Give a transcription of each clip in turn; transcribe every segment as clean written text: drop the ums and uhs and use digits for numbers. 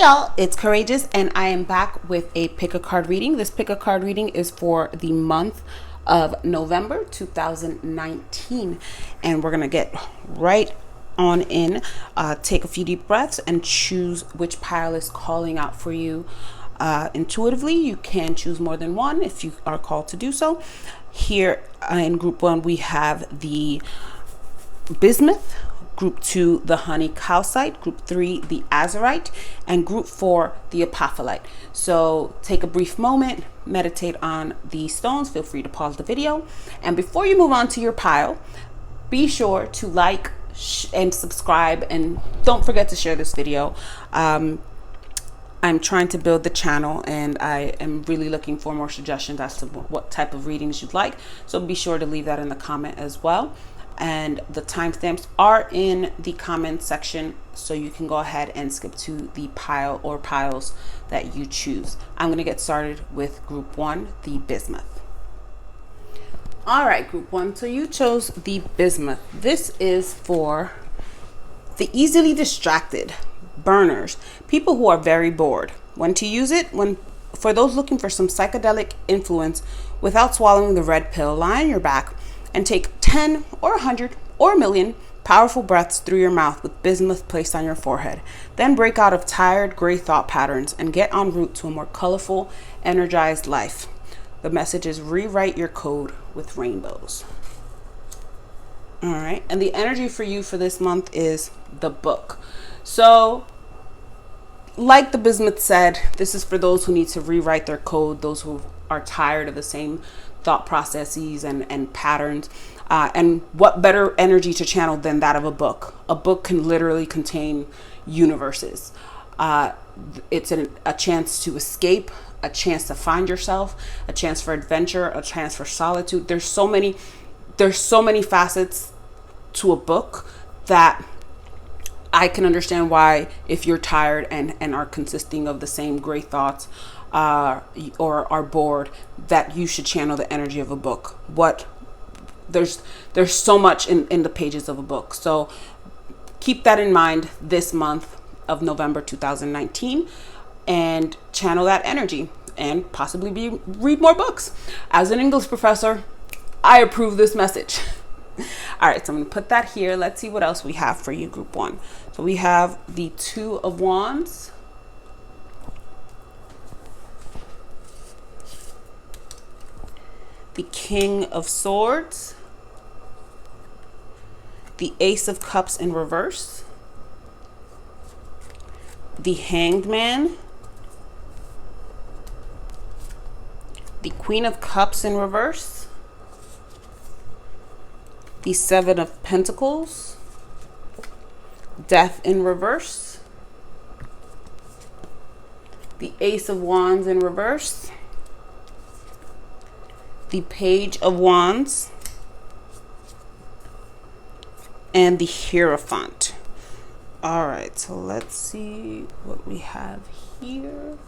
y'all, it's CouraJess and I am back with a pick a card reading. This pick a card reading is for the month of November 2019, and we're gonna get right on in. Take a few deep breaths and choose which pile is calling out for you intuitively. You can choose more than one if you are called to do so. Here in group 1 we have the bismuth, group 2 the honey calcite, group 3 the azurite, and group 4 the apophyllite. So take a brief moment, meditate on the stones. Feel free to pause the video, and before you move on to your pile, be sure to like and subscribe, and don't forget to share this video. I'm trying to build the channel, and I am really looking for more suggestions as to what type of readings you'd like, so be sure to leave that in the comment as well. And the timestamps are in the comment section, so you can go ahead and skip to the pile or piles that you choose. I'm going to get started with group 1, the bismuth. All right, group 1, so you chose the bismuth. This is for the easily distracted, burners, people who are very bored. When to use it? For those looking for some psychedelic influence without swallowing the red pill, lie on your back and take 10 or 100 or a million powerful breaths through your mouth with bismuth placed on your forehead. Then break out of tired gray thought patterns and get en route to a more colorful, energized life. The message is rewrite your code with rainbows. All right, and the energy for you for this month is the book. So like the bismuth said, this is for those who need to rewrite their code, those who are tired of the same thought processes and patterns. And what better energy to channel than that of a book? A book can literally contain universes. It's a chance to escape, a chance to find yourself, a chance for adventure, a chance for solitude. There's so many facets to a book that I can understand why, if you're tired and are consisting of the same gray thoughts, or are bored, that you should channel the energy of a book. There's so much in the pages of a book. So keep that in mind this month of November 2019 and channel that energy and possibly read more books. As an English professor, I approve this message. All right, so I'm going to put that here. Let's see what else we have for you, group 1. So we have the 2 of Wands, the King of Swords, the Ace of Cups in reverse, the Hanged Man, the Queen of Cups in reverse, the 7 of Pentacles, Death in reverse, the Ace of Wands in reverse, the Page of Wands, and the Hierophant. All right, so let's see what we have here.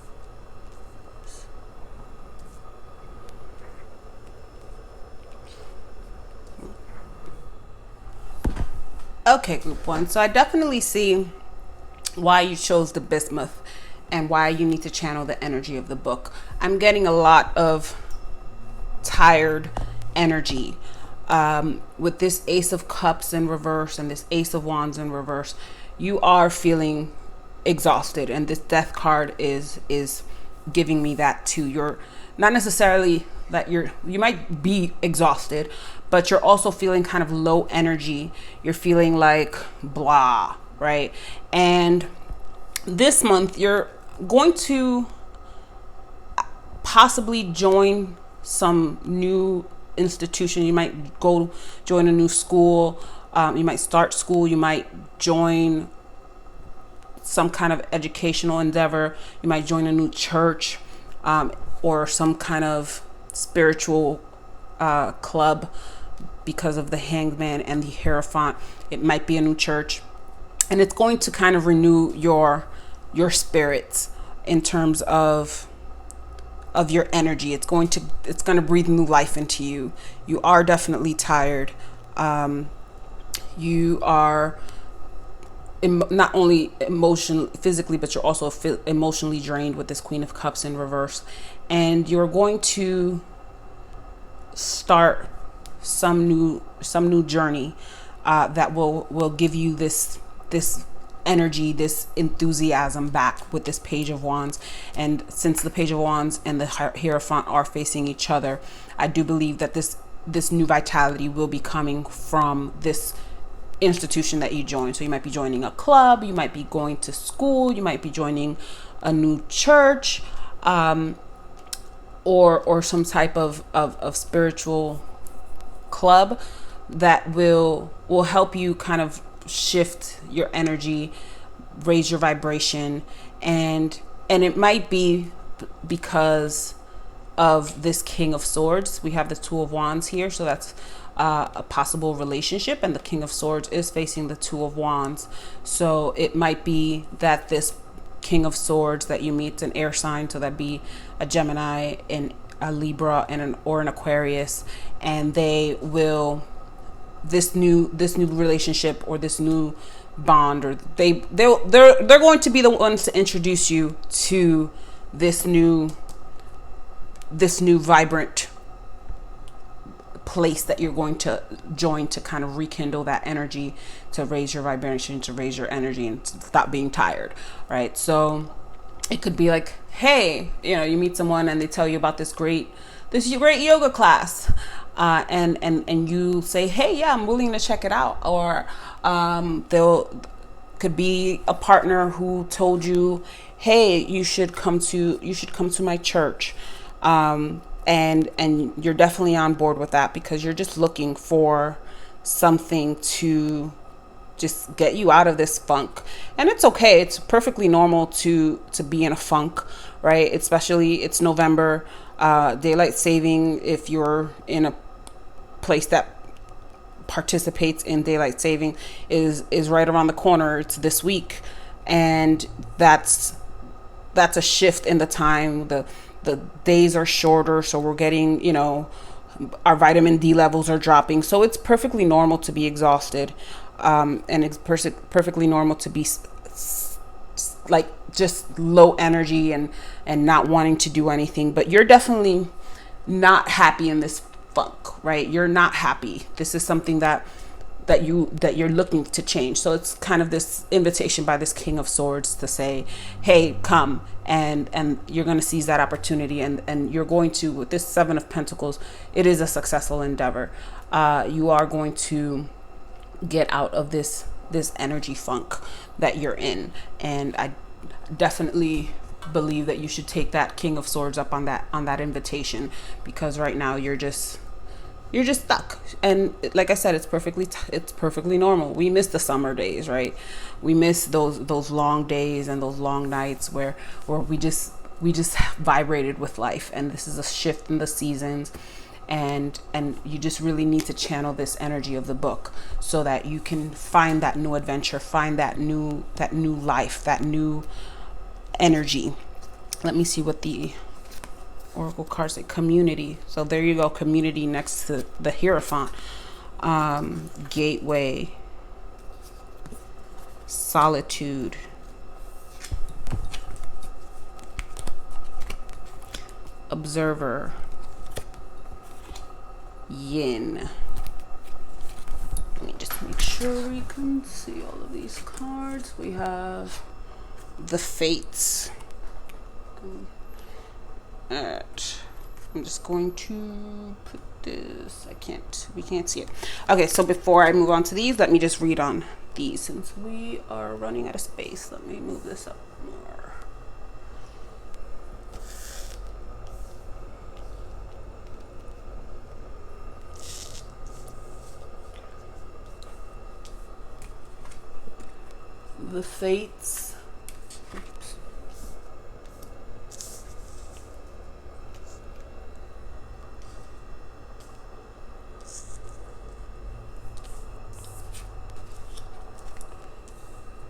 Okay, group 1, so I definitely see why you chose the bismuth and why you need to channel the energy of the book. I'm getting a lot of tired energy with this Ace of Cups in reverse and this Ace of Wands in reverse. You are feeling exhausted, and this Death card is giving me that too. You're not necessarily that you might be exhausted, but you're also feeling kind of low energy. You're feeling like blah, right? And this month you're going to possibly join some new institution. You might go join a new school. You might start school. You might join some kind of educational endeavor. You might join a new church, or some kind of spiritual club because of the Hanged Man and the Hierophant. It might be a new church, and it's going to kind of renew your spirits in terms of your energy. It's going to breathe new life into you. You are definitely tired. You are not only physically, but you're also emotionally drained with this Queen of Cups in reverse. And you're going to start some new journey that will give you this energy, this enthusiasm back with this Page of Wands. And since the Page of Wands and the Hierophant are facing each other, I do believe that this new vitality will be coming from this institution that you join. So you might be joining a club, you might be going to school, you might be joining a new church, or some type of spiritual club that will help you kind of shift your energy, raise your vibration, and it might be because of this King of Swords. We have the Two of Wands here, so that's a possible relationship, and the King of Swords is facing the Two of Wands. So it might be that this King of Swords that you meet an air sign, so that'd be a Gemini and a Libra and an Aquarius, and they will this new relationship or this new bond, or they're going to be the ones to introduce you to this new vibrant place that you're going to join, to kind of rekindle that energy, to raise your vibration, to raise your energy, and stop being tired, right? So it could be like, hey, you meet someone and they tell you about this great yoga class, and you say, hey, yeah, I'm willing to check it out. Or could be a partner who told you, hey, you should come to my church. And you're definitely on board with that because you're just looking for something to just get you out of this funk. And it's okay. It's perfectly normal to be in a funk, right? Especially it's November, daylight saving. If you're in a place that participates in daylight saving is right around the corner. It's this week. And that's a shift in the time. The days are shorter, so we're getting, our vitamin D levels are dropping. So it's perfectly normal to be exhausted. And it's perfectly normal to be like just low energy and not wanting to do anything. But you're definitely not happy in this funk, right? You're not happy. This is something that you're looking to change. So it's kind of this invitation by this King of Swords to say, hey, come, and you're going to seize that opportunity, and you're going to, with this Seven of Pentacles, it is a successful endeavor. You are going to get out of this energy funk that you're in, and I definitely believe that you should take that King of Swords up on that invitation, because right now you're just stuck. And like I said, it's perfectly normal. We miss the summer days, right? We miss those long days and those long nights where we just vibrated with life. And this is a shift in the seasons, and you just really need to channel this energy of the book so that you can find that new adventure, find that new life, that new energy. Let me see what the Oracle cards say. Community. So there you go. Community next to the Hierophant. Gateway. Solitude. Observer. Yin. Let me just make sure we can see all of these cards. We have the Fates. Alright, I'm just going to put this, we can't see it. Okay, so before I move on to these, let me just read on these since we are running out of space. Let me move this up more. The Fates. Oops.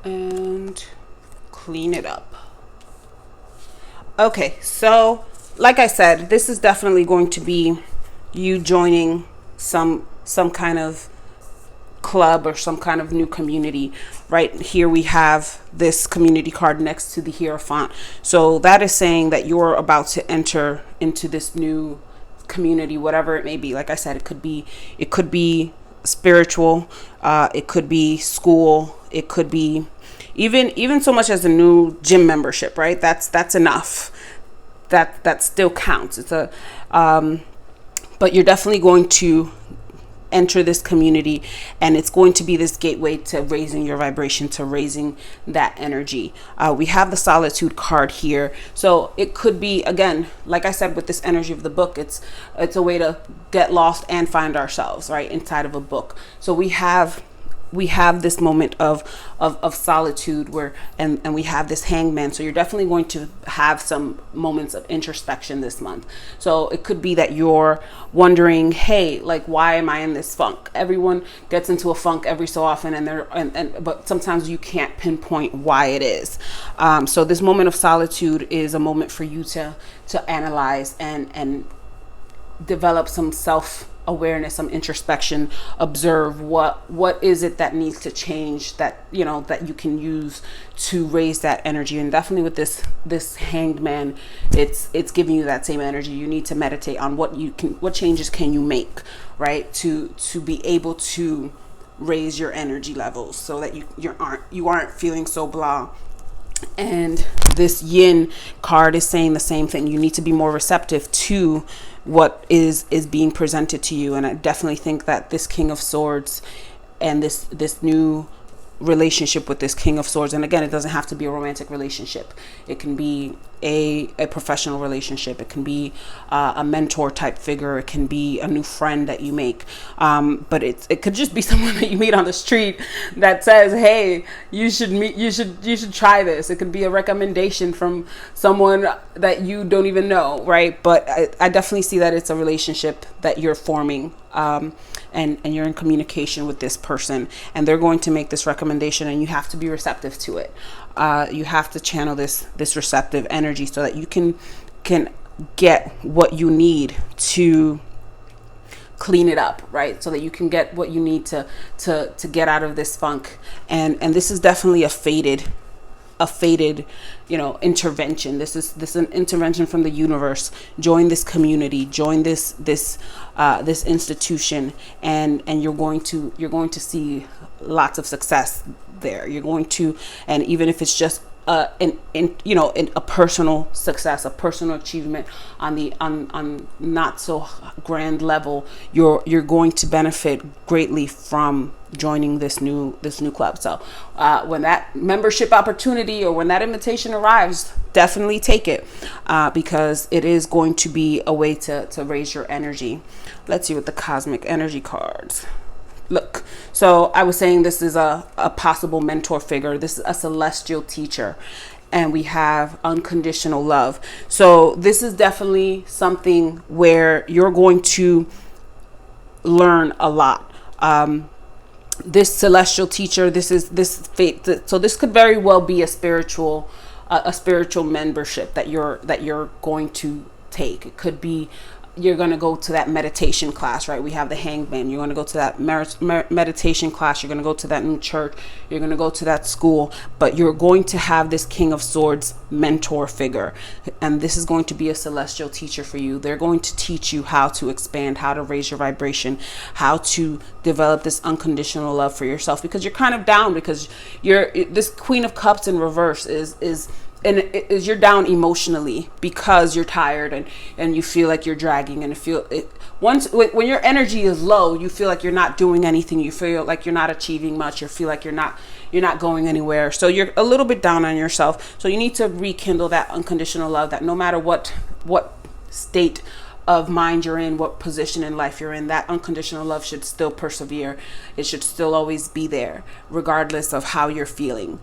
And clean it up. Okay, so like I said, this is definitely going to be you joining some kind of club or some kind of new community. Right here we have this community card next to the Hierophant. So that is saying that you're about to enter into this new community, whatever it may be. Like I said, it could be spiritual, it could be school, it could be even so much as a new gym membership, right? That's enough. That still counts. It's a but you're definitely going to enter this community, and it's going to be this gateway to raising your vibration, to raising that energy. We have the Solitude card here, so it could be, again, like I said, with this energy of the book, it's a way to get lost and find ourselves, right, inside of a book. So we have this moment of solitude where and we have this Hangman. So you're definitely going to have some moments of introspection this month. So it could be that you're wondering, hey, like, why am I in this funk? Everyone gets into a funk every so often, but sometimes you can't pinpoint why it is. So this moment of solitude is a moment for you to analyze and develop some self-awareness, some introspection, observe what is it that needs to change, that that you can use to raise that energy. And definitely with this Hanged Man, it's giving you that same energy. You need to meditate on what changes can you make, right, to be able to raise your energy levels so that you aren't feeling so blah. And this Yin card is saying the same thing. You need to be more receptive to what is being presented to you. And I definitely think that this King of Swords and this new relationship with this King of Swords, and again, it doesn't have to be a romantic relationship. It can be a professional relationship. It can be a mentor type figure. It can be a new friend that you make. But it could just be someone that you meet on the street that says, hey, you should try this. It could be a recommendation from someone that you don't even know, right? But I definitely see that it's a relationship that you're forming, and you're in communication with this person, and they're going to make this recommendation, and you have to be receptive to it. You have to channel this receptive energy so that you can get what you need to clean it up, right? So that you can get what you need to get out of this funk. And this is definitely a fated intervention. This is an intervention from the universe. Join this community, join this institution, and you're going to see lots of success there. You're going to, and even if it's just in a personal success, a personal achievement on not so grand level, you're going to benefit greatly from joining this new club. So when that membership opportunity or when that invitation arrives, definitely take it, because it is going to be a way to raise your energy. Let's see what the cosmic energy cards look. So I was saying this is a possible mentor figure. This is a celestial teacher, and we have unconditional love. So this is definitely something where you're going to learn a lot. This celestial teacher, this fate. So this could very well be a spiritual membership that you're going to take. It could be you're going to go to that meditation class, right? We have the Hangman. You're going to go to that meditation class. You're going to go to that new church. You're going to go to that school, but you're going to have this King of Swords mentor figure. And this is going to be a celestial teacher for you. They're going to teach you how to expand, how to raise your vibration, how to develop this unconditional love for yourself, because you're kind of down, because this Queen of Cups in reverse is you're down emotionally because you're tired and you feel like you're dragging, and when your energy is low, you feel like you're not doing anything. You feel like you're not achieving much. You feel like you're not going anywhere. So you're a little bit down on yourself. So you need to rekindle that unconditional love, that no matter what state of mind you're in, what position in life you're in, that unconditional love should still persevere. It should still always be there, regardless of how you're feeling.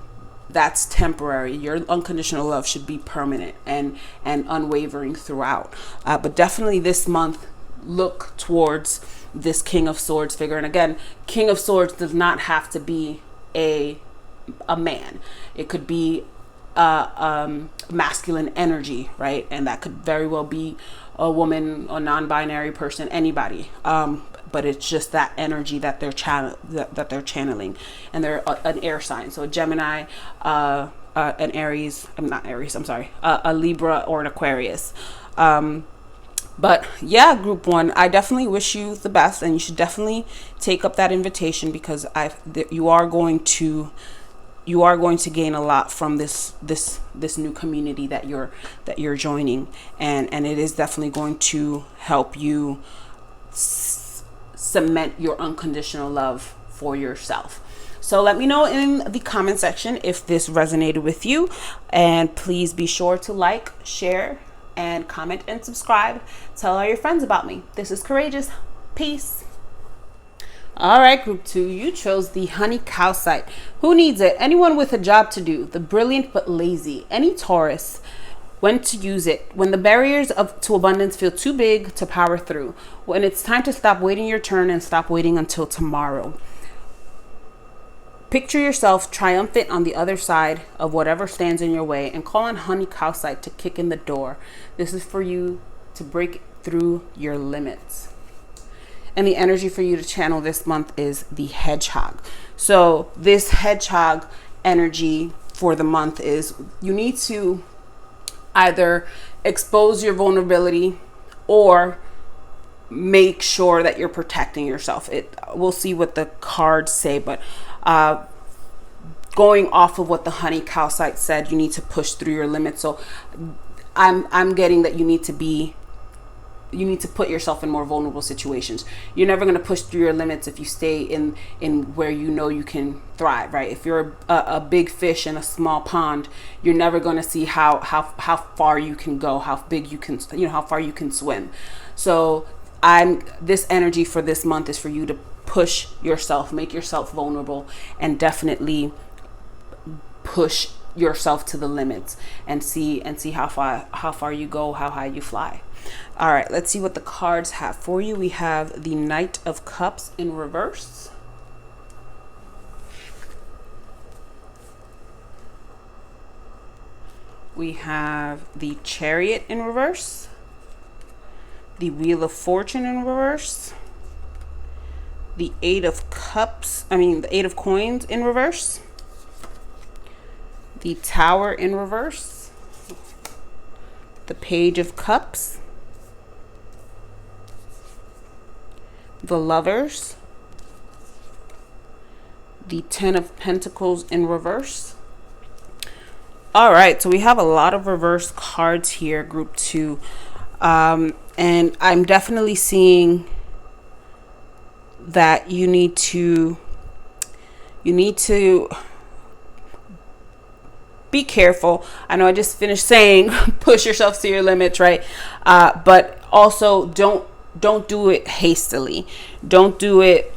That's temporary. Your unconditional love should be permanent and unwavering throughout. But definitely this month, look towards this King of Swords figure. And again, King of Swords does not have to be a man. It could be masculine energy, right? And that could very well be a woman, a non-binary person, anybody. but it's just that energy that they're channeling, and they're an air sign. So a Gemini, an Aries, I'm not Aries, I'm sorry, a Libra or an Aquarius. But yeah, group one, I definitely wish you the best, and you should definitely take up that invitation, because you are going to gain a lot from this new community that you're joining, and it is definitely going to help you cement your unconditional love for yourself. So let me know in the comment section if this resonated with you, and please be sure to like, share, and comment and subscribe. Tell all your friends about me. This is CouraJess. Peace. All right, group two, you chose the honey calcite. Who needs it? Anyone with a job to do. The brilliant but lazy. Any Taurus. When to use it. When the barriers to abundance feel too big to power through. When it's time to stop waiting your turn and stop waiting until tomorrow. Picture yourself triumphant on the other side of whatever stands in your way, and call on honey calcite to kick in the door. This is for you to break through your limits. And the energy for you to channel this month is the hedgehog. So this hedgehog energy for the month is, you need to either expose your vulnerability or make sure that you're protecting yourself. We'll see what the cards say, but going off of what the honey calcite said, you need to push through your limits. So I'm getting that you need to put yourself in more vulnerable situations. You're never going to push through your limits if you stay in where you know you can thrive, right? If you're a big fish in a small pond, you're never going to see how far you can go, how big you can, how far you can swim. So this energy for this month is for you to push yourself, make yourself vulnerable, and definitely push yourself to the limits, and see how far you go, how high you fly. All right, let's see what the cards have for you. We have the Knight of Cups in reverse. We have the Chariot in reverse. The Wheel of Fortune in reverse. The Eight of Coins in reverse. The Tower in reverse. The Page of Cups. The Lovers. The Ten of Pentacles in reverse. All right, so we have a lot of reverse cards here, group two. And I'm definitely seeing that you need to be careful. I know I just finished saying push yourself to your limits, right? But also don't do it hastily. Don't do it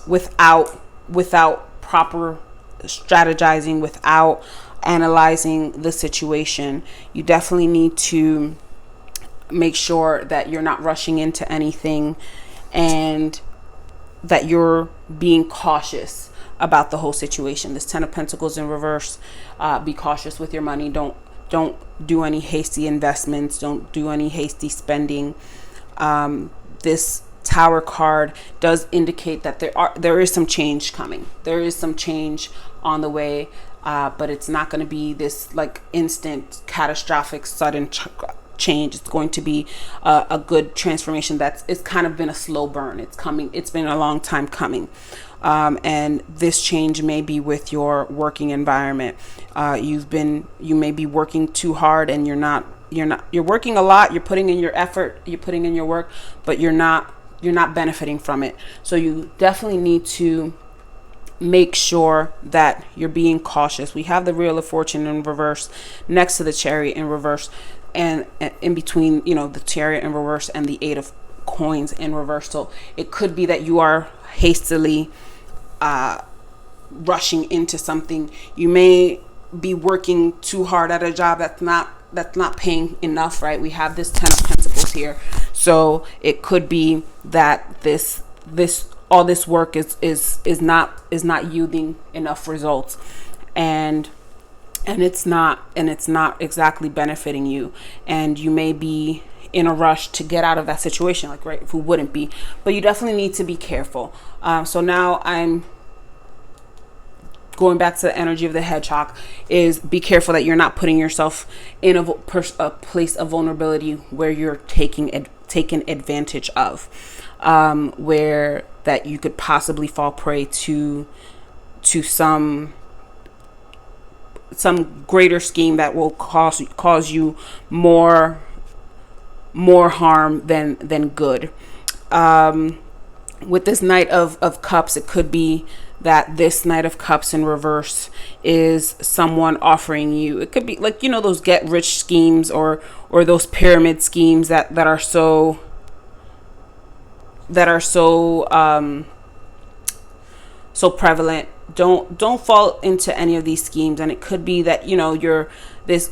without proper strategizing, without analyzing the situation. You definitely need to make sure that you're not rushing into anything, and that you're being cautious about the whole situation. This Ten of Pentacles in reverse. Be cautious with your money. Don't do any hasty investments. Don't do any hasty spending. This Tower card does indicate that there is some change coming. There is some change on the way, but it's not going to be this like instant, catastrophic, sudden change. It's going to be a good transformation. It's kind of been a slow burn. It's coming. It's been a long time coming. And this change may be with your working environment. You may be working too hard, and you're working a lot. You're putting in your effort, you're putting in your work, but you're not benefiting from it. So you definitely need to make sure that you're being cautious. We have the Wheel of Fortune in reverse next to the Chariot in reverse, and in between, the Chariot in reverse and the Eight of Coins in reverse. So it could be that you are hastily rushing into something. You may be working too hard at a job that's not paying enough, right? We have this Ten of Pentacles here. So it could be that all this work is not yielding enough results, and it's not exactly benefiting you, and you may be in a rush to get out of that situation. Like, right, who wouldn't be? But you definitely need to be careful. So now I'm going back to the energy of the hedgehog, is be careful that you're not putting yourself in a place of vulnerability where you're taken advantage of, where that you could possibly fall prey to some greater scheme that will cause you more harm than good. With this Knight of Cups, it could be that this Knight of Cups in reverse is someone offering you, it could be like, those get rich schemes or those pyramid schemes that are so prevalent. Don't fall into any of these schemes. And it could be that, you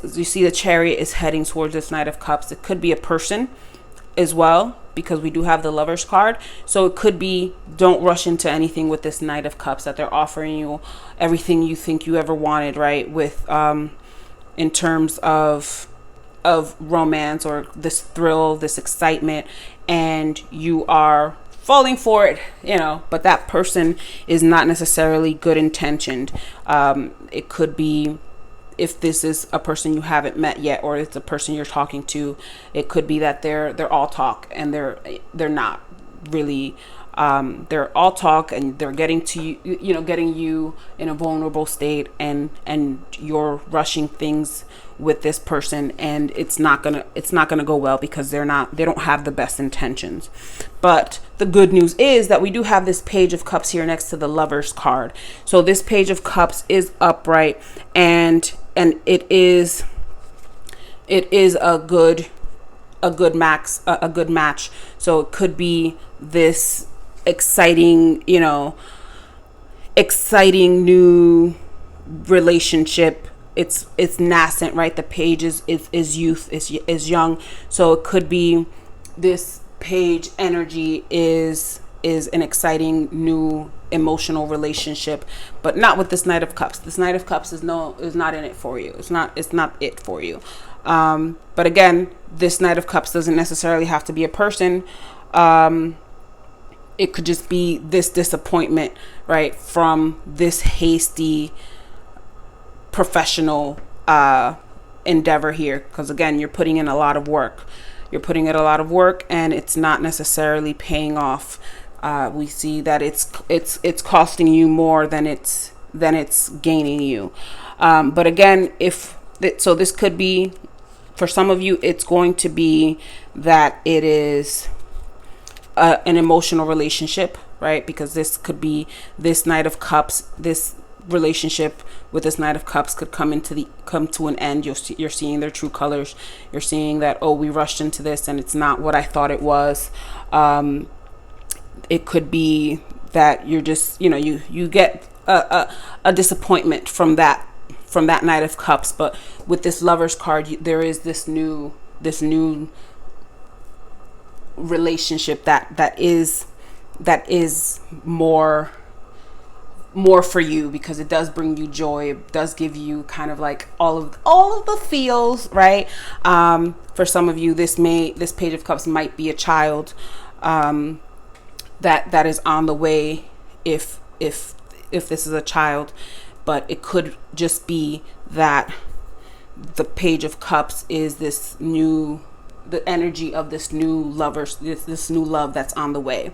see the Chariot is heading towards this Knight of Cups. It could be a person as well, because we do have the Lovers card. So it could be, don't rush into anything with this Knight of Cups, that they're offering you everything you think you ever wanted, right? With in terms of romance, or this thrill, this excitement, and you are falling for it, but that person is not necessarily good intentioned. It could be, if this is a person you haven't met yet, or it's a person you're talking to, it could be that they're all talk, and they're not really, they're all talk, and they're getting to you, getting you in a vulnerable state, and you're rushing things with this person, and it's not gonna go well, because they don't have the best intentions. But the good news is that we do have this Page of Cups here next to the Lovers card. So this Page of Cups is upright, and it is a good match. So it could be this exciting new relationship. It's nascent, right? The Page is youth, is young. So it could be this Page energy is an exciting new emotional relationship, but not with this Knight of Cups. This Knight of Cups is not in it for you. It's not it for you. But again, this Knight of Cups doesn't necessarily have to be a person. It could just be this disappointment, right, from this hasty professional endeavor here, because again, you're putting in a lot of work. And it's not necessarily paying off. We see that it's costing you more than it's gaining you. But again, so this could be, for some of you, it's going to be that it is an emotional relationship, right? Because this could be this Knight of Cups, this relationship with this Knight of Cups could come to an end. You're seeing their true colors. You're seeing that, we rushed into this and it's not what I thought it was. It could be that you're just, you get a disappointment from that Knight of Cups. But with this Lovers card, there is this new relationship that is more for you, because it does bring you joy. It does give you kind of like all of the feels, right? For some of you, this Page of Cups might be a child that is on the way, if this is a child. But it could just be that the Page of Cups is the energy of this new lovers, this new love that's on the way.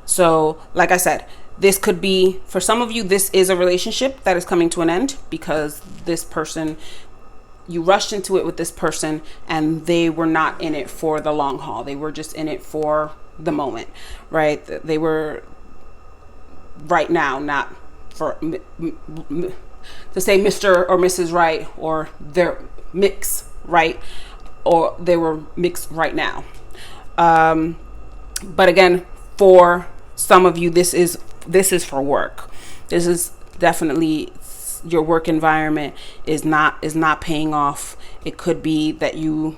So like I said, this could be, for some of you, this is a relationship that is coming to an end, because this person, you rushed into it with this person, and they were not in it for the long haul. They were just in it for the moment, right? They were right now, not for to say Mr. or Mrs. Right, or they're mix right, or they were mixed right now. But again, for some of you, this is for work. This is definitely, your work environment is not paying off. It could be that you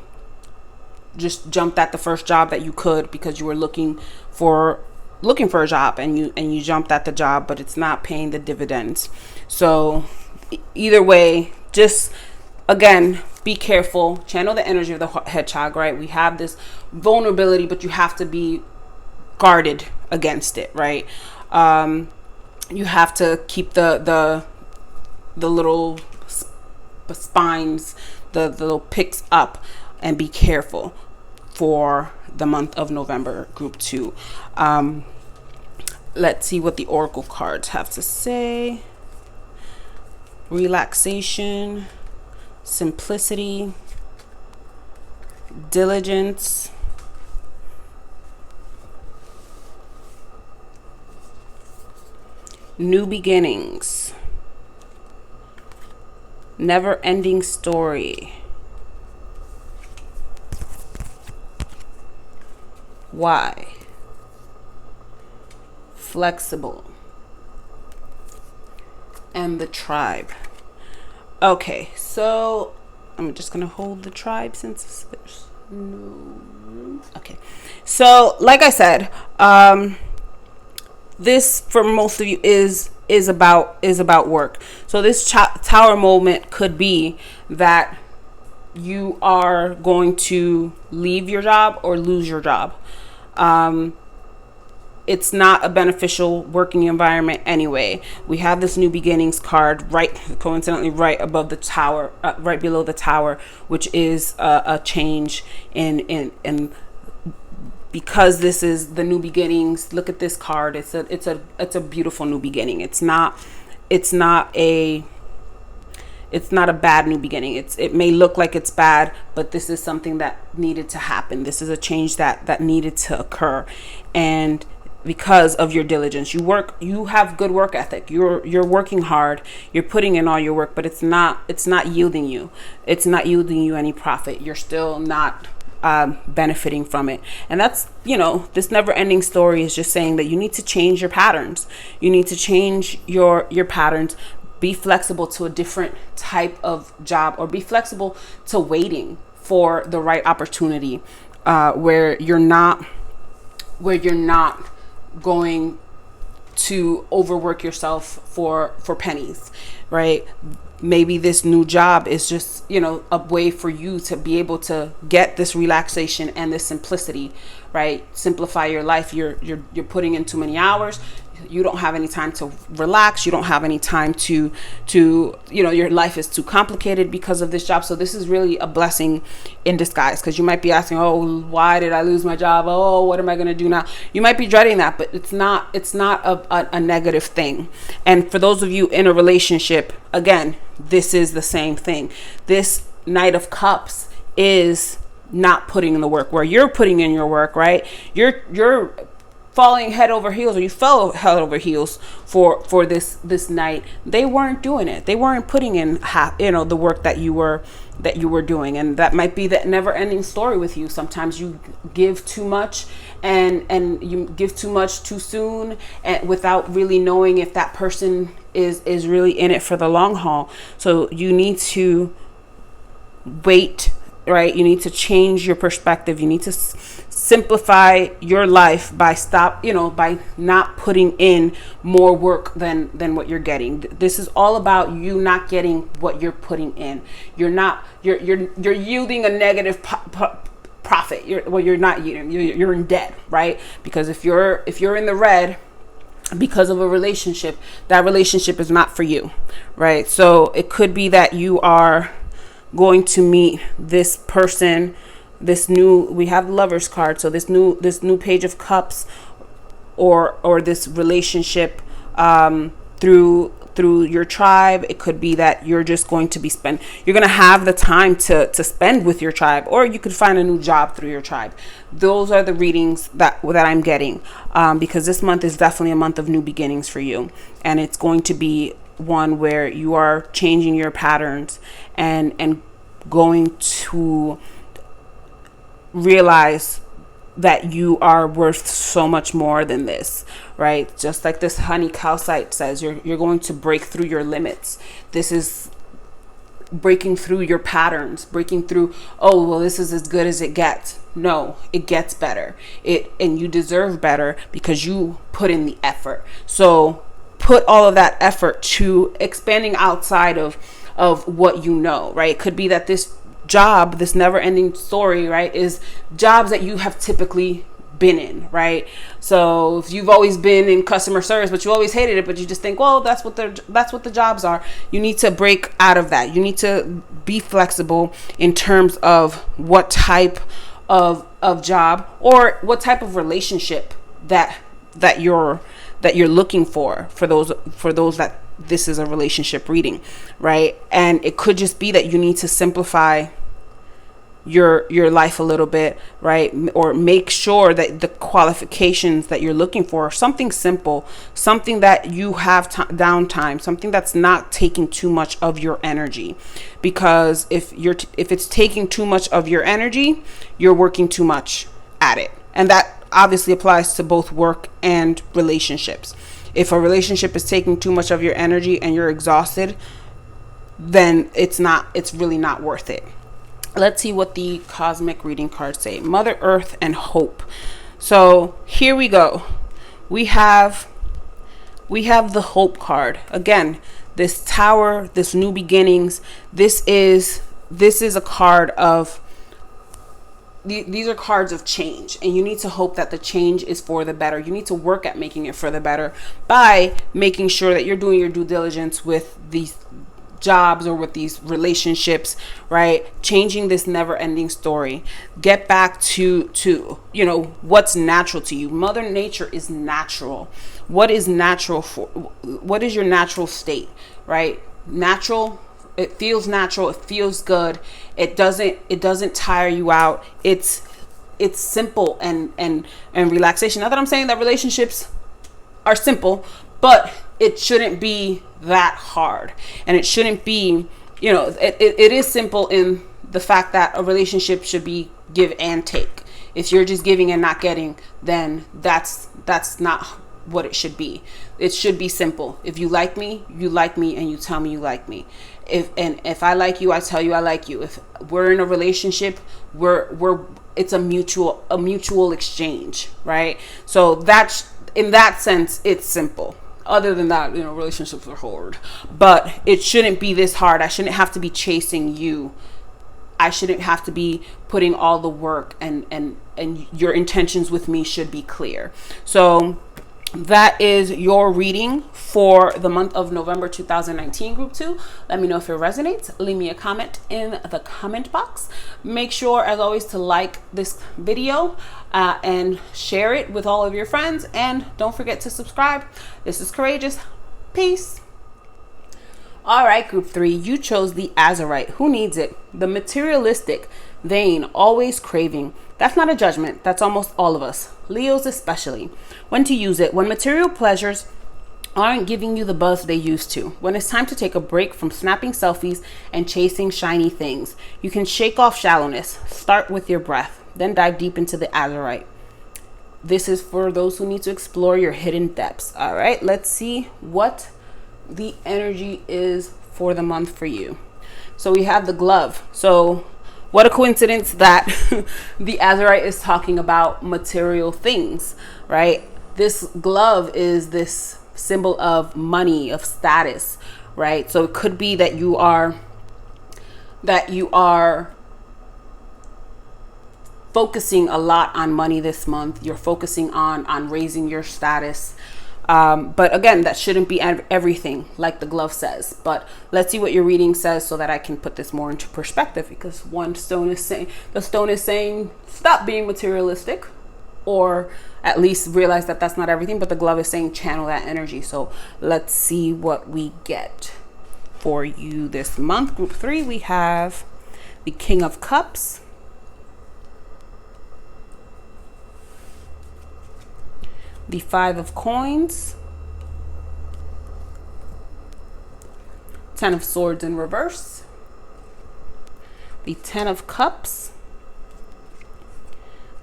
just jumped at the first job that you could, because you were looking for a job, and you jumped at the job, but it's not paying the dividends. So either way, just again, be careful. Channel the energy of the head chakra, right? We have this vulnerability, but you have to be guarded against it, right? You have to keep the little spines, the little picks up, and be careful for the month of November, group 2. Let's see what the oracle cards have to say. Relaxation, simplicity, diligence, new beginnings, never-ending story, why, flexible, and the tribe. Okay, so I'm just gonna hold the tribe since there's no room. Okay, so like I said, this for most of you is about work. So this tower moment could be that you are going to leave your job or lose your job. It's not a beneficial working environment anyway. We have this new beginnings card coincidentally right above the tower, right below the tower, which is a change in because this is the new beginnings. Look at this card. It's a beautiful new beginning. It's not a bad new beginning. It may look like it's bad, but this is something that needed to happen. This is a change that needed to occur. And because of your diligence, you have good work ethic. You're working hard. You're putting in all your work, but it's not yielding you. It's not yielding you any profit. You're still not benefiting from it. And that's, this never ending story is just saying that you need to change your patterns. You need to change your patterns. Be flexible to a different type of job, or be flexible to waiting for the right opportunity, where you're not going to overwork yourself for pennies, right? Maybe this new job is just, a way for you to be able to get this relaxation and this simplicity, right? Simplify your life. You're putting in too many hours. You don't have any time to relax. You don't have any time to your life is too complicated because of this job. So this is really a blessing in disguise, because you might be asking, oh, why did I lose my job? Oh, what am I going to do now? You might be dreading that, but it's not a negative thing. And for those of you in a relationship, again, this is the same thing. This Knight of Cups is not putting in the work where you're putting in your work, right? You're falling head over heels, or you fell head over heels for this night. They weren't doing it. They weren't putting in the work that you were doing. And that might be that never ending story with you. Sometimes you give too much and you give too much too soon, and without really knowing if that person is really in it for the long haul. So you need to wait, right? You need to change your perspective. You need to simplify your life by not putting in more work than what you're getting. This is all about you not getting what you're putting in. You're yielding a negative profit. You're not yielding. You're in debt, right? Because if you're in the red because of a relationship, that relationship is not for you, right? So it could be that you are going to meet this person, we have the Lovers card, so this new Page of Cups, or this relationship through your tribe. It could be that you're just going to you're going to have the time to spend with your tribe, or you could find a new job through your tribe. Those are the readings that I'm getting, because this month is definitely a month of new beginnings for you, and it's going to be one where you are changing your patterns and going to realize that you are worth so much more than this, right? Just like this honey calcite says, you're going to break through your limits. This is breaking through your patterns, breaking through, oh, well, this is as good as it gets. No, it gets better. And you deserve better because you put in the effort. So put all of that effort to expanding outside of what you know, right? It could be that this job, this never ending story, right, is jobs that you have typically been in, right? So if you've always been in customer service, but you always hated it, but you just think, well, that's what the jobs are. You need to break out of that. You need to be flexible in terms of what type of job or what type of relationship that you're looking for those that this is a relationship reading, right? And it could just be that you need to simplify your life a little bit, right? Or make sure that the qualifications that you're looking for are something simple, something that you have downtime, something that's not taking too much of your energy. Because if it's taking too much of your energy, you're working too much at it. And that obviously applies to both work and relationships. If a relationship is taking too much of your energy and you're exhausted, then it's really not worth it. Let's see what the cosmic reading cards say. Mother Earth and hope. So here we go. We have the hope card. Again, this tower, this new beginnings. This is a card of, these are cards of change, and you need to hope that the change is for the better. You need to work at making it for the better by making sure that you're doing your due diligence with these jobs or with these relationships, right? Changing this never ending story. Get back to what's natural to you. Mother Nature is natural. What is natural what is your natural state, right? Natural, it feels natural, it feels good. It doesn't tire you out. It's simple and relaxation. Not that I'm saying that relationships are simple, but it shouldn't be that hard. And it shouldn't be, it is simple in the fact that a relationship should be give and take. If you're just giving and not getting, then that's not what it should be. It should be simple. If you like me, and you tell me you like me. If I like you, I tell you I like you. If we're in a relationship, it's a mutual exchange, right? So that's, in that sense, it's simple. Other than that, relationships are hard, but it shouldn't be this hard. I shouldn't have to be chasing you. I shouldn't have to be putting all the work, and your intentions with me should be clear. So that is your reading for the month of November 2019, group 2. Let me know if it resonates. Leave me a comment in the comment box. Make sure, as always, to like this video and share it with all of your friends. And don't forget to subscribe. This is CouraJess. Peace. All right, group 3, you chose the Azurite. Who needs it? The materialistic, vain, always craving. That's not a judgment. That's almost all of us. Leos especially. When to use it? When material pleasures aren't giving you the buzz they used to. When it's time to take a break from snapping selfies and chasing shiny things. You can shake off shallowness. Start with your breath. Then dive deep into the Azurite. This is for those who need to explore your hidden depths. All right, let's see what the energy is for the month for you. So we have the glove. So what a coincidence that the Azurite is talking about material things, right? This glove is this symbol of money, of status, right? So it could be that you are focusing a lot on money this month. You're focusing on raising your status. But again, that shouldn't be everything, like the glove says. But let's see what your reading says so that I can put this more into perspective, because the stone is saying stop being materialistic, or at least realize that that's not everything. But the glove is saying channel that energy. So let's see what we get for you this month. Group 3, we have the King of Cups, the 5 of Coins, 10 of Swords in reverse, the 10 of Cups,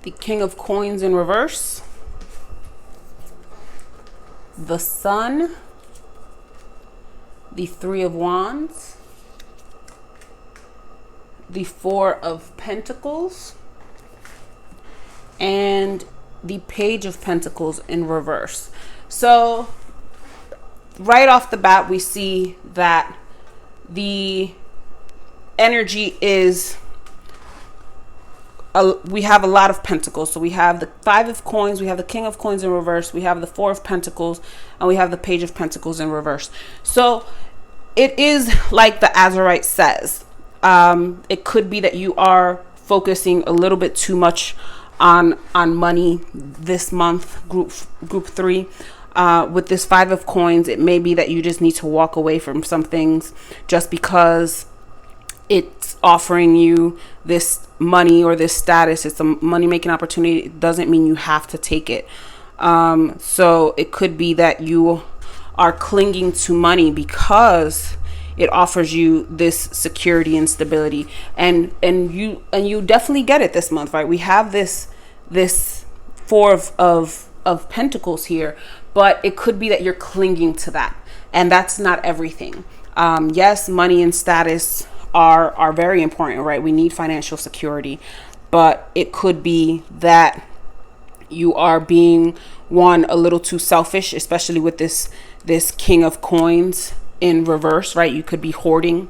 the King of Coins in reverse, the Sun, the 3 of Wands, the 4 of Pentacles, and the Page of Pentacles in reverse. So right off the bat, we see that the energy is we have a lot of pentacles. So we have the 5 of coins, we have the king of coins in reverse, we have the 4 of pentacles, and we have the page of pentacles in reverse. So it is like the Azurite says. It could be that you are focusing a little bit too much on money this month, group 3. With this 5 of coins, it may be that you just need to walk away from some things just because it's offering you this money or this status. It's a money making opportunity. It doesn't mean you have to take it. So it could be that you are clinging to money because it offers you this security and stability, and you definitely get it this month, right? We have this 4 of pentacles here, but it could be that you're clinging to that, and that's not everything. Yes, money and status are very important, right? We need financial security, but it could be that you are being a little too selfish, especially with this king of coins in reverse, right? You could be hoarding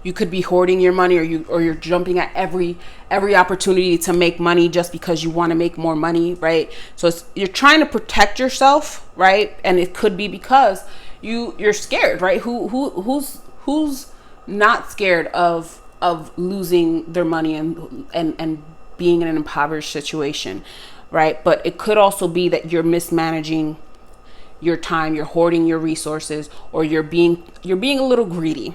your money, or you're jumping at every opportunity to make money just because you want to make more money, right? So you're trying to protect yourself, right? And it could be because you're scared, right? Who's not scared of losing their money and being in an impoverished situation, right? But it could also be that you're mismanaging your time, you're hoarding your resources, or you're being a little greedy.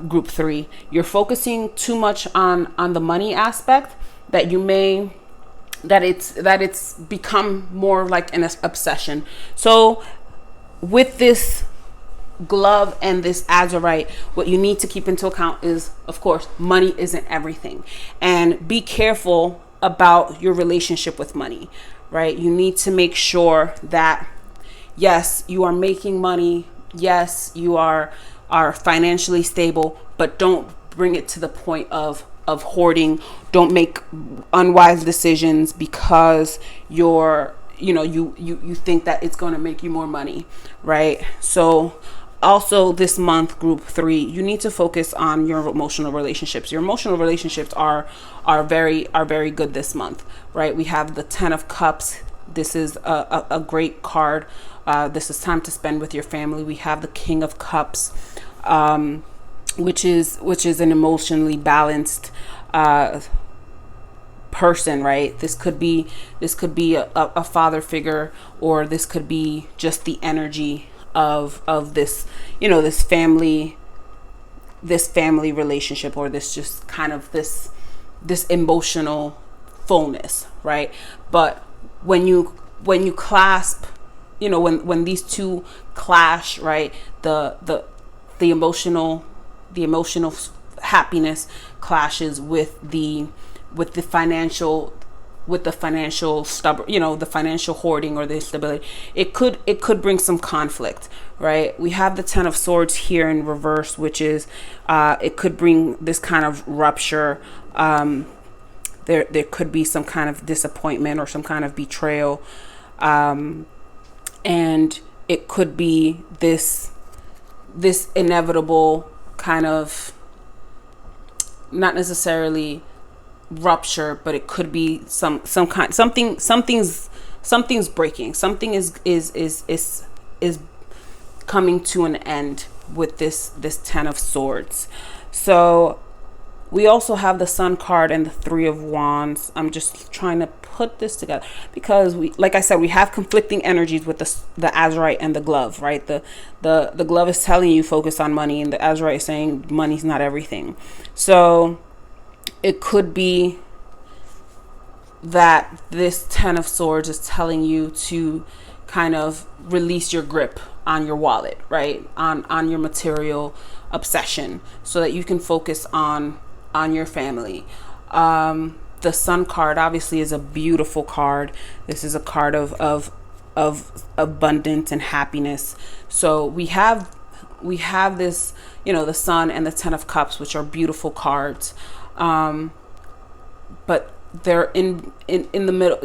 Group 3, you're focusing too much on the money aspect that it's become more like an obsession. So with this glove and this Azurite, what you need to keep into account is, of course, money isn't everything, and be careful about your relationship with money, right? You need to make sure that yes, you are making money, yes, you are financially stable, but don't bring it to the point of hoarding. Don't make unwise decisions because you think that it's going to make you more money, right? So also this month, group 3, you need to focus on your emotional relationships. Your emotional relationships are very good this month, right? We have the 10 of cups. This is a great card. This is time to spend with your family. We have the king of cups, which is an emotionally balanced person, right? This could be a father figure, or this could be just the energy of this, this family relationship, or this just kind of this emotional fullness, right? But when you clasp, when these two clash, right, the emotional happiness clashes with the financial stubborn, the financial hoarding or the stability, it could bring some conflict, right? We have the 10 of swords here in reverse, which is it could bring this kind of rupture. There could be some kind of disappointment or some kind of betrayal, and it could be this inevitable kind of, not necessarily rupture, but it could be something's breaking. Something is coming to an end with this 10 of swords. So we also have the Sun card and the 3 of Wands. I'm just trying to put this together because like I said, we have conflicting energies with the Azurite and the glove, right? The glove is telling you focus on money, and the Azurite is saying money's not everything. So it could be that this 10 of swords is telling you to kind of release your grip on your wallet, right? On your material obsession, so that you can focus on your family. The Sun card obviously is a beautiful card. This is a card of abundance and happiness. So we have this, the Sun and the 10 of Cups, which are beautiful cards. But they're in the middle,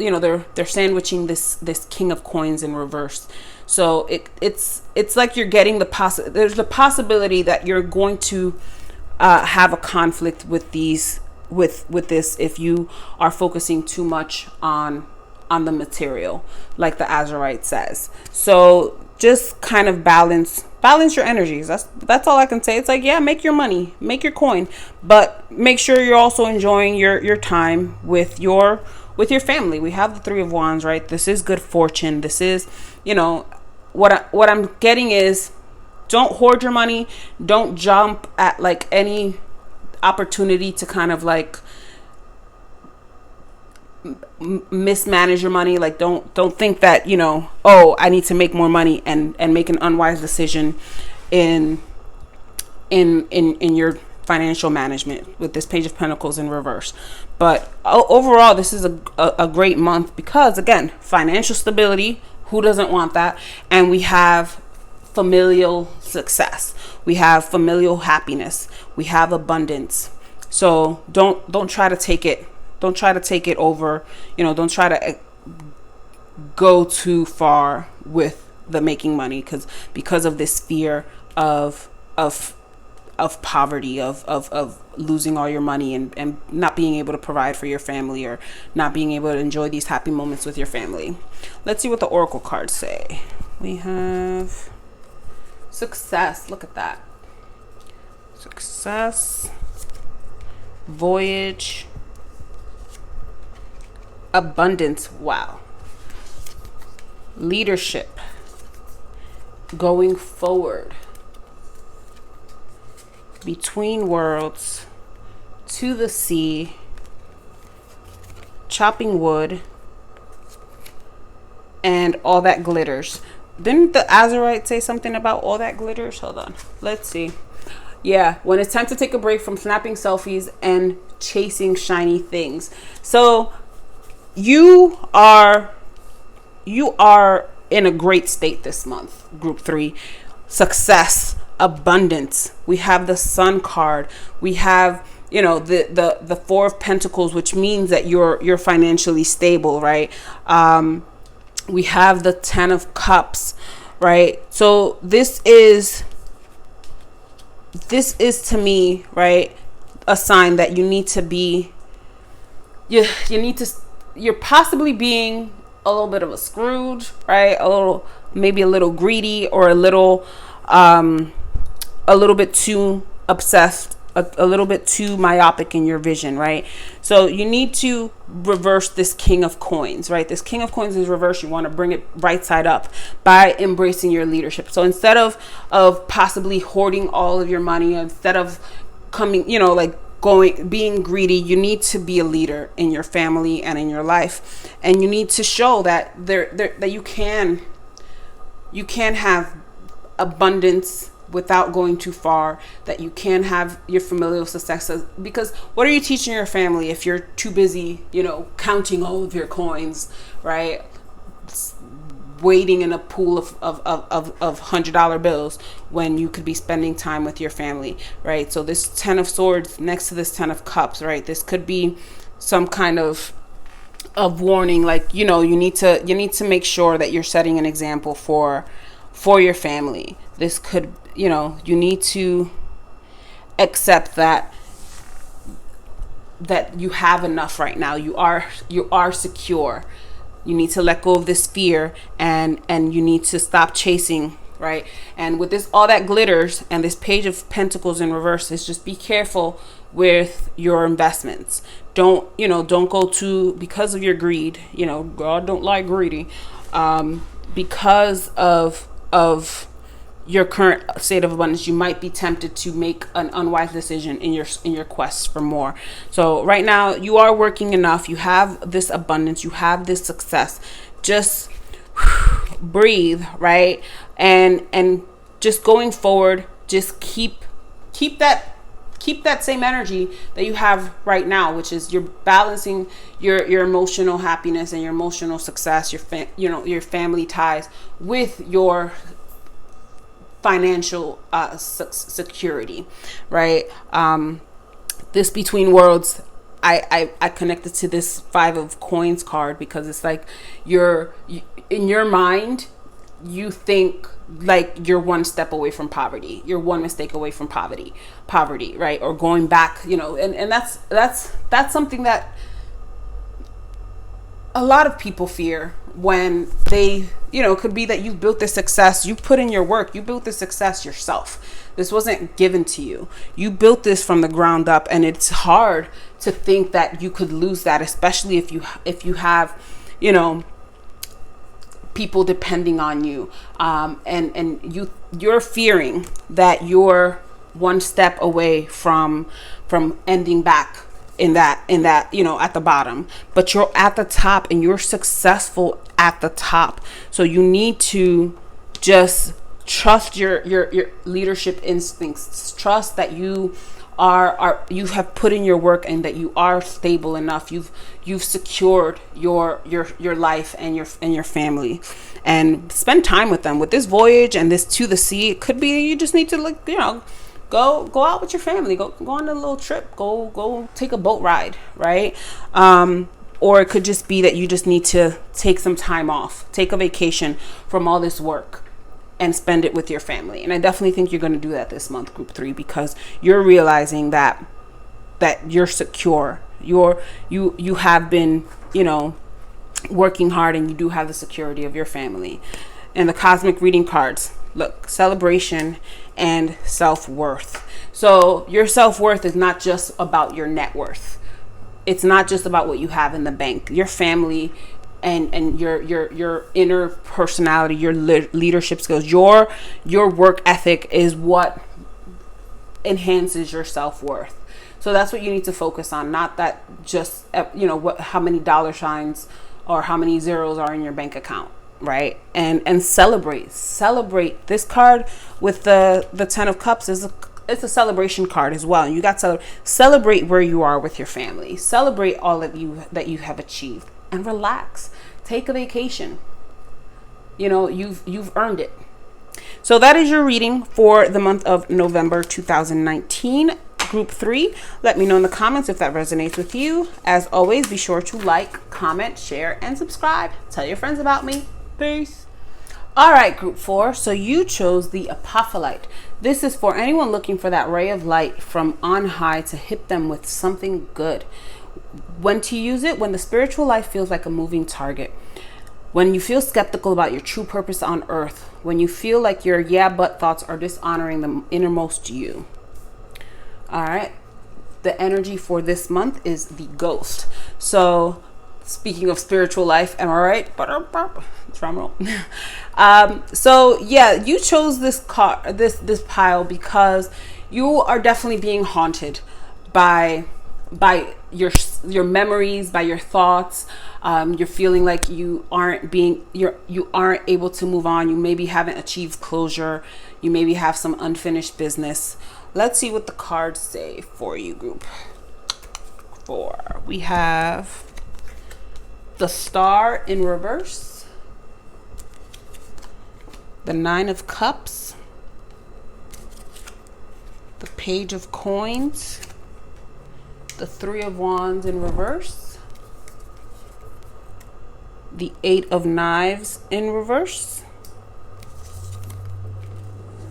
they're sandwiching this King of Coins in reverse. So it's like you're getting there's the possibility that you're going to have a conflict with these with this if you are focusing too much on the material, like the Azurite says. So just kind of balance your energies. That's all I can say. It's like, yeah, make your money, make your coin, but make sure you're also enjoying your time with your family. We have the Three of Wands, right? This is good fortune. This is, what I'm getting is, don't hoard your money. Don't jump at like any opportunity to kind of like mismanage your money. Like don't think that, oh, I need to make more money and make an unwise decision in your financial management with this Page of Pentacles in reverse. But overall, this is a great month because, again, financial stability. Who doesn't want that? And we have familial success. We have familial happiness. We have abundance. So don't try to take it. Don't try to take it over. Don't try to go too far with the making money because of this fear of poverty, of losing all your money and not being able to provide for your family, or not being able to enjoy these happy moments with your family. Let's see what the Oracle cards say. We have success. Look at that. Success. Voyage. Abundance. Wow. Leadership. Going forward. Between worlds. To the sea. Chopping wood. And all that glitters. Didn't the Azurite say something about all that glitters? Hold on. Let's see. Yeah, when it's time to take a break from snapping selfies and chasing shiny things. So you are in a great state this month, Group 3. Success, abundance. We have the Sun card. We have, the Four of Pentacles, which means that you're financially stable, right? We have the Ten of Cups, right? So this is to me, right, a sign that you need to be, you're possibly being a little bit of a Scrooge, right? Maybe a little greedy, or a little bit too obsessed, a little bit too myopic in your vision, right? So you need to reverse this King of Coins, right? This King of Coins is reversed. You want to bring it right side up by embracing your leadership. So instead of possibly hoarding all of your money, instead of being greedy, you need to be a leader in your family and in your life, and you need to show that that you can have abundance without going too far, that you can have your familial successes. Because what are you teaching your family if you're too busy, counting all of your coins, right? Waiting in a pool of $100 bills when you could be spending time with your family, right? So this Ten of Swords next to this Ten of Cups, right? This could be some kind of warning, like, you need to make sure that you're setting an example for your family. This could, you need to accept that you have enough right now. You are secure. You need to let go of this fear, and you need to stop chasing, right? And with this, all that glitters, and this Page of Pentacles in reverse, is just be careful with your investments. Don't go to, because of your greed, God don't like greedy, because of your current state of abundance, you might be tempted to make an unwise decision in your quest for more. So right now, you are working enough. You have this abundance. You have this success. Just breathe, right? And just going forward, just keep that same energy that you have right now, which is you're balancing your emotional happiness and your emotional success, your family ties with your financial security, right? This Between Worlds, I connected to this Five of Coins card because it's like you're in your mind, you think like you're one step away from poverty, you're one mistake away from poverty, right? Or going back, and that's something that a lot of people fear when they, it could be that you've built this success, you've put in your work, you built this success yourself. This wasn't given to you. You built this from the ground up, and it's hard to think that you could lose that, especially if you have, people depending on you, and you're fearing that you're one step away from ending back in that at the bottom, but you're at the top and you're successful at the top. So you need to just trust your leadership instincts. Trust that you you have put in your work and that you are stable enough. You've secured your life and your family, and spend time with them. With this voyage and this to the sea, it could be you just need to go out with your family, go on a little trip, go take a boat ride, right? Or it could just be that you just need to take some time off, take a vacation from all this work and spend it with your family. And I definitely think you're going to do that this month, group 3, because you're realizing that you're secure. You have been, working hard, and you do have the security of your family. And the cosmic reading cards, look, celebration and self-worth. So your self-worth is not just about your net worth. It's not just about what you have in the bank. Your family and your inner personality, your leadership skills, your work ethic is what enhances your self-worth. So that's what you need to focus on, not that just how many dollar signs or how many zeros are in your bank account, right? And celebrate this card with the 10 of Cups it's a celebration card as well. You got to celebrate where you are with your family, celebrate all that you have achieved, and relax. Take a vacation. You've earned it. So that is your reading for the month of November 2019, group 3. Let me know in the comments if that resonates with you. As always, be sure to like, comment, share, and subscribe. Tell your friends about me. Peace. All right, group 4. So you chose the Apophyllite. This is for anyone looking for that ray of light from on high to hit them with something good. When to use it: when the spiritual life feels like a moving target, when you feel skeptical about your true purpose on earth, when you feel like your yeah but thoughts are dishonoring the innermost you. All right, the energy for this month is the Ghost. So speaking of spiritual life, am I right? Drum roll. So yeah, you chose this pile because you are definitely being haunted by your memories, by your thoughts. You're feeling like you aren't able to move on. You maybe haven't achieved closure. You maybe have some unfinished business. Let's see what the cards say for you, group 4. We have the Star in reverse, the 9 of Cups, the Page of Coins, the 3 of Wands in reverse, the 8 of Knives in reverse,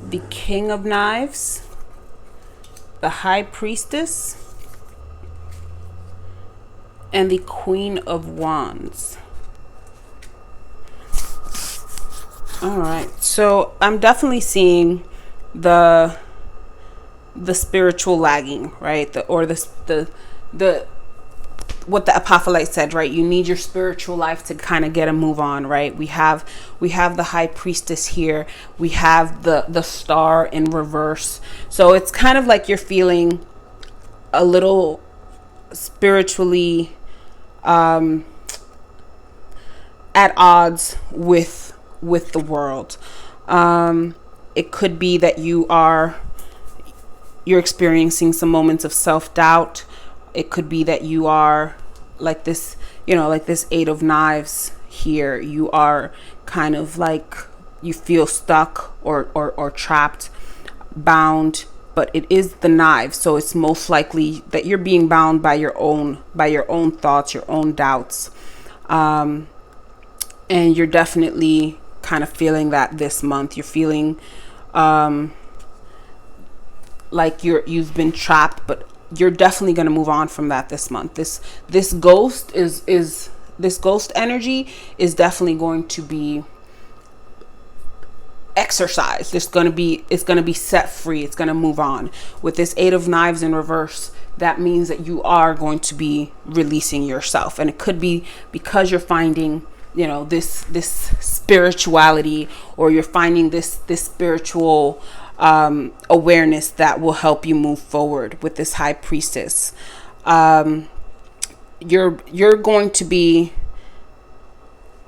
the King of Knives, the High Priestess, and the Queen of Wands. All right, so I'm definitely seeing the spiritual lagging, right? The what the Apophyllite said, right? You need your spiritual life to kind of get a move on, right? We have the High Priestess here. We have the Star in reverse. So it's kind of like you're feeling a little spiritually at odds with the world. It could be that you're experiencing some moments of self-doubt. It could be that you are like this, like this 8 of Knives here. You are kind of like you feel stuck or trapped, bound, but it is the Knives. So it's most likely that you're being bound by your own thoughts, your own doubts. And you're definitely kind of feeling that this month. You're feeling like you've been trapped, but you're definitely going to move on from that this month. This ghost is this ghost energy is definitely going to be exercised. It's going to be set free. It's going to move on. With this 8 of Knives in reverse, that means that you are going to be releasing yourself, and it could be because you're finding, you know, this spirituality, or you're finding this spiritual awareness that will help you move forward. With this High Priestess, you're going to be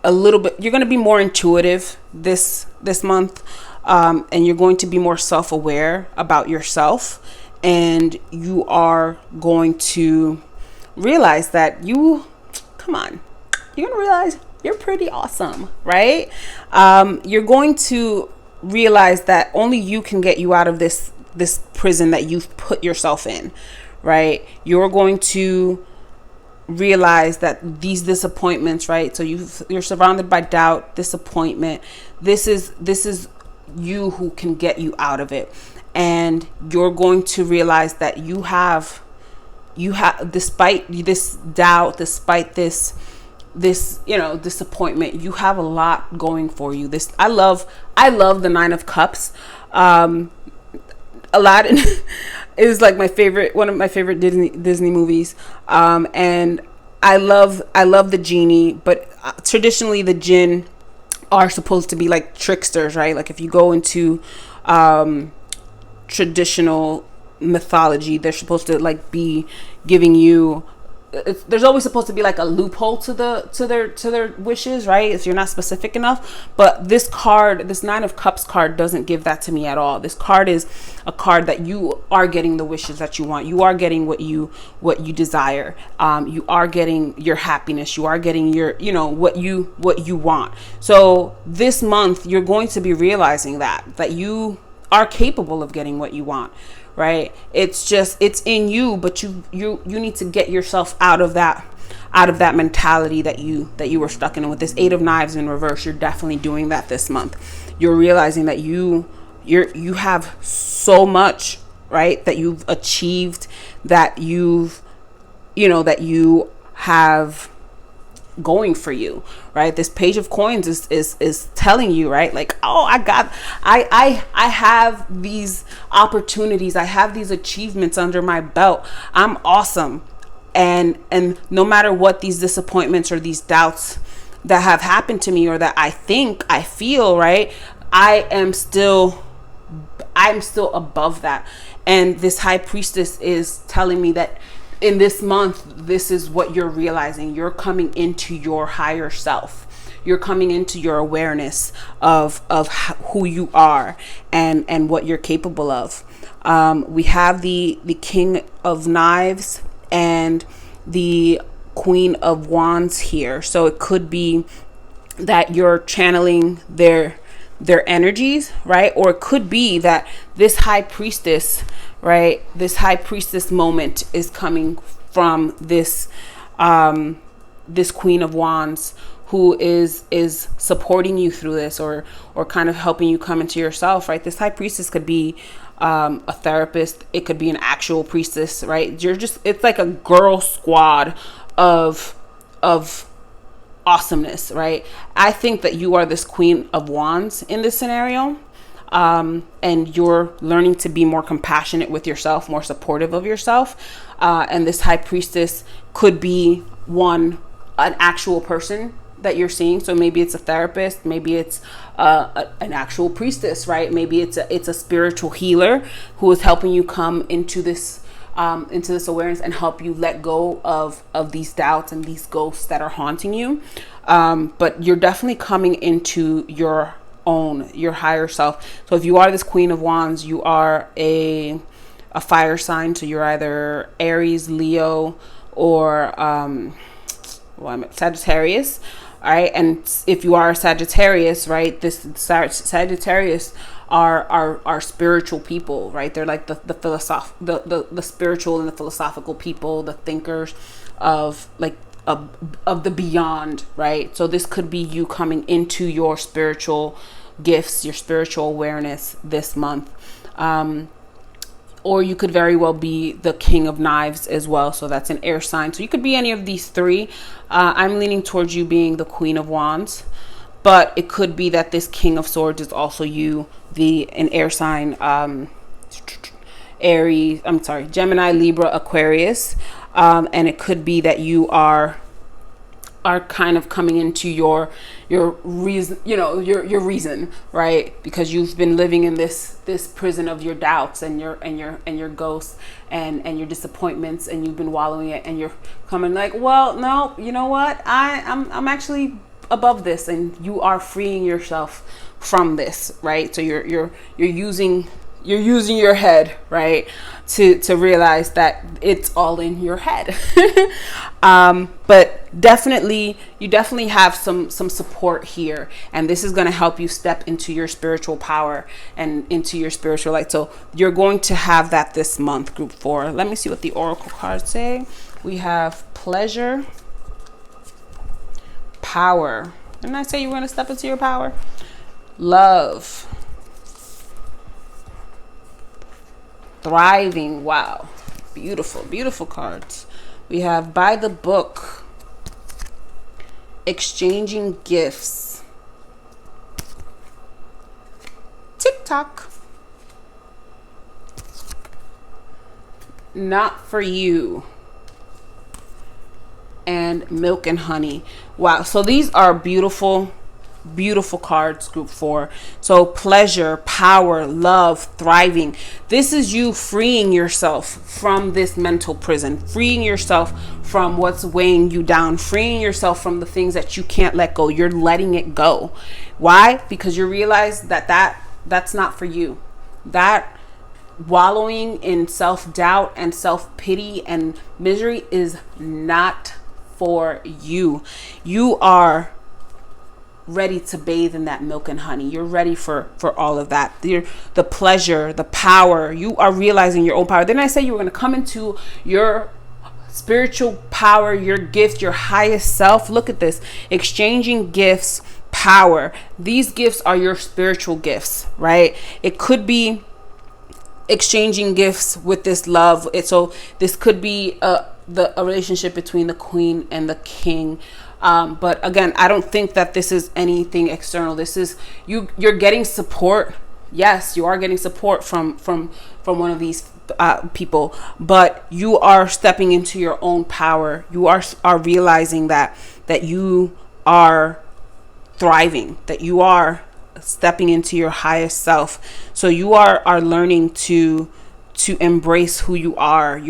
you're going to be more intuitive this month, and you're going to be more self-aware about yourself, and you are going to realize that you're going to realize you're pretty awesome, right? You're going to realize that only you can get you out of this prison that you've put yourself in, right? You're going to realize that these disappointments, right? So you're surrounded by doubt, disappointment. This is you who can get you out of it. And you're going to realize that you have, despite this doubt, despite this, you know, disappointment, you have a lot going for you. I love the 9 of Cups. Aladdin is like one of my favorite Disney movies. And I love the genie, but traditionally the jinn are supposed to be like tricksters, right? Like if you go into traditional mythology, they're supposed to like be giving you, there's always supposed to be like a loophole to their wishes, right? If you're not specific enough. But this card, this 9 of Cups card, doesn't give that to me at all. This card is a card that you are getting the wishes that you want. You are getting what you desire. You are getting your happiness. You are getting your, you know, what you want. So this month you're going to be realizing that you are capable of getting what you want. Right? It's in you, but you need to get yourself out of that mentality that you were stuck in. And with this 8 of Knives in reverse, you're definitely doing that this month. You're realizing that you have so much, right, that you've achieved, that you have going for you, right? This Page of Coins is telling you, right, like, oh, I have these opportunities, I have these achievements under my belt, I'm awesome. And no matter what these disappointments or these doubts that have happened to me, or that I feel, right, I'm still above that. And this High Priestess is telling me that in this month, this is what you're realizing. You're coming into your higher self. You're coming into your awareness of who you are and what you're capable of. We have the King of Knives and the Queen of Wands here. So it could be that you're channeling their energies, right? Or it could be that this High Priestess, right, this High Priestess moment is coming from this this Queen of Wands, who is supporting you through this, or kind of helping you come into yourself, right? This High Priestess could be a therapist. It could be an actual priestess, right? It's like a girl squad of awesomeness, right? I think that you are this Queen of Wands in this scenario. And you're learning to be more compassionate with yourself, more supportive of yourself. And this High Priestess could be an actual person that you're seeing. So maybe it's a therapist, maybe it's an actual priestess, right? Maybe it's a spiritual healer who is helping you come into this awareness and help you let go of these doubts and these ghosts that are haunting you. But you're definitely coming into your higher self. So if you are this Queen of Wands, you are a fire sign. So you're either Aries, Leo, or Sagittarius. All right. And if you are a Sagittarius, right, this Sagittarius are spiritual people, right? They're like the spiritual and the philosophical people, the thinkers of like of the beyond, right? So this could be you coming into your spiritual gifts, your spiritual awareness this month. Or you could very well be the King of Knives as well. So that's an air sign. So you could be any of these three. I'm leaning towards you being the Queen of Wands, but it could be that this King of Swords is also you, an air sign, Aries, I'm sorry, Gemini, Libra, Aquarius. And it could be that you are kind of coming into your reason, your reason, right? Because you've been living in this prison of your doubts and your ghosts and your disappointments, and you've been wallowing it, and you're coming like, well, no, you know what? I'm actually above this, and you are freeing yourself from this, right? So you're using your head, right, to realize that it's all in your head. But you definitely have some support here, and this is going to help you step into your spiritual power and into your spiritual light. So you're going to have that this month, group 4. Let me see what the oracle cards say. We have pleasure, power. Didn't I say you were going to step into your power? Love, thriving. Wow, beautiful cards. We have by the book, exchanging gifts, TikTok, not for you, and milk and honey. Wow, so these are beautiful cards, group 4. So pleasure, power, love, thriving. This is you freeing yourself from this mental prison, freeing yourself from what's weighing you down, freeing yourself from the things that you can't let go. You're letting it go. Why? Because you realize that's not for you. That wallowing in self-doubt and self-pity and misery is not for you. You are ready to bathe in that milk and honey. You're ready for all of that. The pleasure, the power. You are realizing your own power. Didn't I say you were going to come into your spiritual power, your gift, your highest self? Look at this. Exchanging gifts, power. These gifts are your spiritual gifts, right? It could be exchanging gifts with this love. So this could be a relationship between the queen and the king. But again, I don't think that this is anything external. This is you're getting support. Yes, you are getting support from one of these people, but you are stepping into your own power. You are realizing that you are thriving, that you are stepping into your highest self. So you are learning to embrace who you are.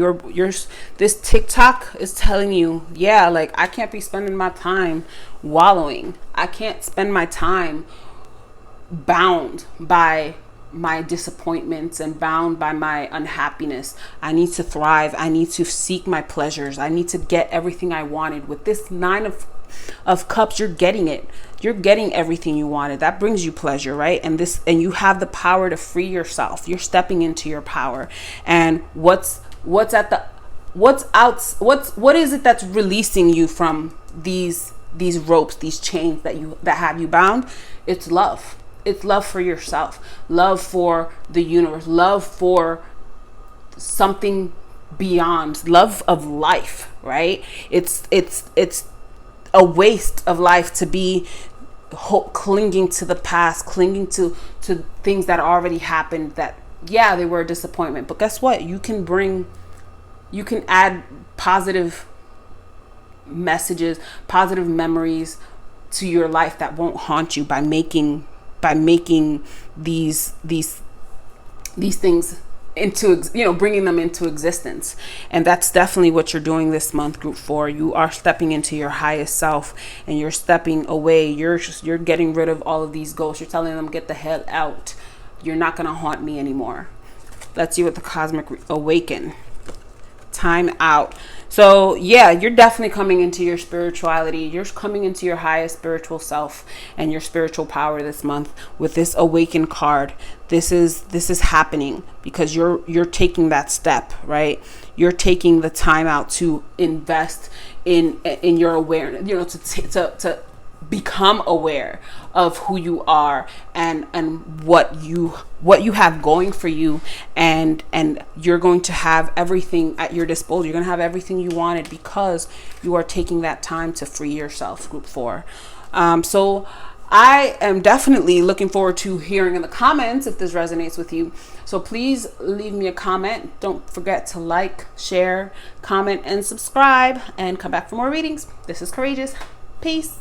This TikTok is telling you, yeah, like I can't be spending my time wallowing. I can't spend my time bound by my disappointments and bound by my unhappiness. I need to thrive. I need to seek my pleasures. I need to get everything I wanted. With this 9 of cups, you're getting it. You're getting everything you wanted. That brings you pleasure, right? And you have the power to free yourself. You're stepping into your power. And what is it that's releasing you from these ropes, these chains that have you bound? It's love. It's love for yourself, love for the universe, love for something beyond, love of life, right? It's a waste of life to be clinging to the past, clinging to things that already happened that, yeah, they were a disappointment. But guess what? You can add positive messages, positive memories to your life that won't haunt you by making these things into, bringing them into existence. And that's definitely what you're doing this month, group 4. You are stepping into your highest self, and you're stepping away. You're getting rid of all of these ghosts. You're telling them, get the hell out. You're not going to haunt me anymore. Let's see what the cosmic awaken. time out. So yeah, you're definitely coming into your spirituality. You're coming into your highest spiritual self and your spiritual power this month with this awakened card. This is happening because you're taking that step, right? You're taking the time out to invest in your awareness, you know, to become aware of who you are and what you have going for you, and you're going to have everything at your disposal. You're going to have everything you wanted because you are taking that time to free yourself. Group 4. So I am definitely looking forward to hearing in the comments if this resonates with you. So please leave me a comment. Don't forget to like, share, comment, and subscribe, and come back for more readings. This is CouraJess. Peace.